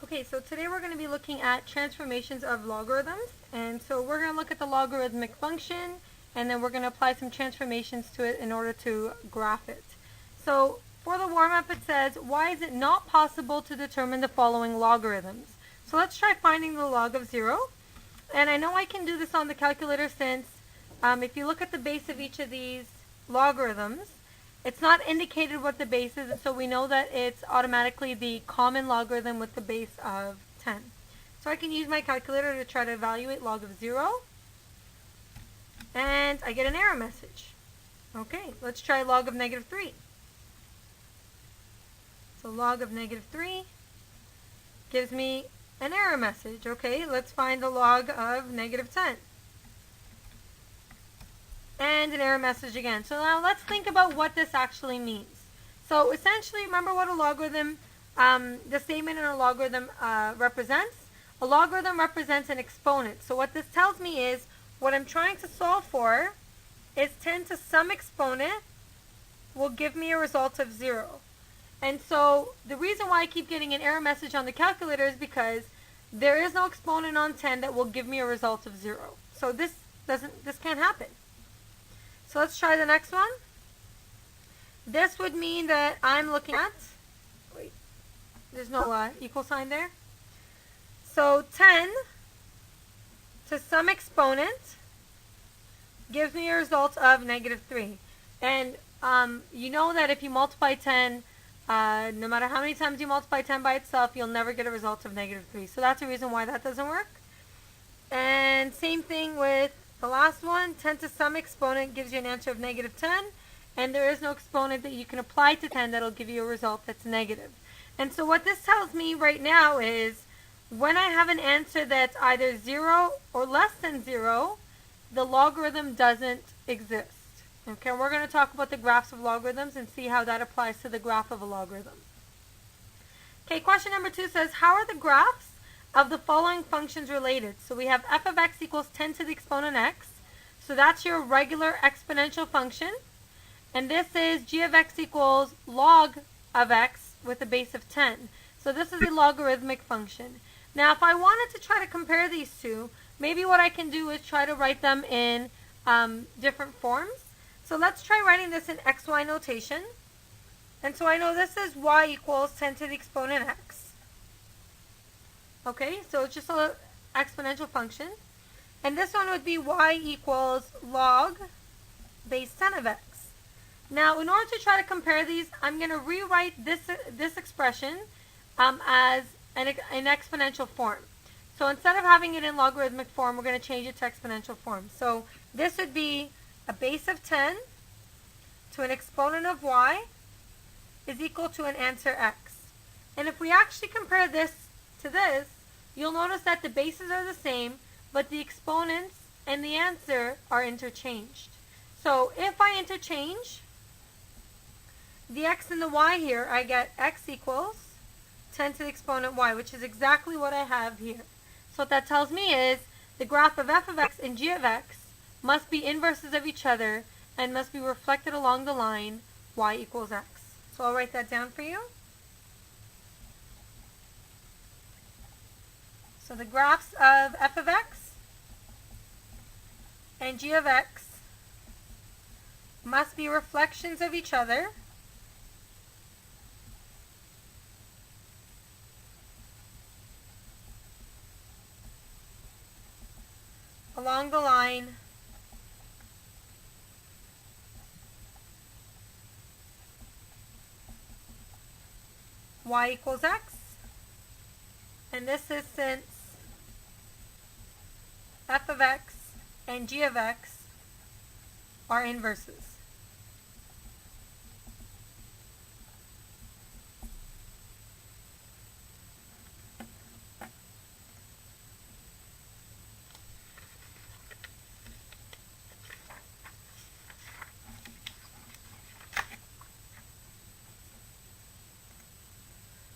Okay, so today we're going to be looking at transformations of logarithms. And so we're going to look at the logarithmic function, and then we're going to apply some transformations to it in order to graph it. So for the warm-up, it says, why is it not possible to determine the following logarithms? So let's try finding the log of 0. And I know I can do this on the calculator since if you look at the base of each of these logarithms, it's not indicated what the base is, so we know that it's automatically the common logarithm with the base of 10. So I can use my calculator to try to evaluate log of 0, and I get an error message. Okay, let's try log of negative 3. So log of negative 3 gives me an error message. Okay, let's find the log of negative 10. And an error message again. So now let's think about what this actually means. So essentially, remember what a logarithm, the statement in a logarithm represents? A logarithm represents an exponent. So what this tells me is, what I'm trying to solve for is 10 to some exponent will give me a result of 0. And so the reason why I keep getting an error message on the calculator is because there is no exponent on 10 that will give me a result of 0. So this can't happen. So let's try the next one. This would mean that I'm looking at, wait, there's no equal sign there. So 10 to some exponent gives me a result of negative 3. And you know that if you multiply 10, no matter how many times you multiply 10 by itself, you'll never get a result of negative 3. So that's the reason why that doesn't work. And same thing with the last one. 10 to some exponent gives you an answer of negative 10, and there is no exponent that you can apply to 10 that'll give you a result that's negative. And so what this tells me right now is, when I have an answer that's either 0 or less than 0, the logarithm doesn't exist. Okay, we're going to talk about the graphs of logarithms and see how that applies to the graph of a logarithm. Okay, question number 2 says, how are the graphs of the following functions related? So we have f of x equals 10 to the exponent x. So that's your regular exponential function. And this is g of x equals log of x with a base of 10. So this is a logarithmic function. Now if I wanted to try to compare these two, maybe what I can do is try to write them in different forms. So let's try writing this in xy notation. And so I know this is y equals 10 to the exponent x. Okay, so it's just an exponential function. And this one would be y equals log base 10 of x. Now, in order to try to compare these, I'm going to rewrite this expression as an exponential form. So instead of having it in logarithmic form, we're going to change it to exponential form. So this would be a base of 10 to an exponent of y is equal to an answer x. And if we actually compare this to this, you'll notice that the bases are the same, but the exponents and the answer are interchanged. So if I interchange the x and the y here, I get x equals 10 to the exponent y, which is exactly what I have here. So what that tells me is the graph of f of x and g of x must be inverses of each other and must be reflected along the line y equals x. So I'll write that down for you. So the graphs of f of x and g of x must be reflections of each other along the line y equals x. And this is since f of x and g of x are inverses.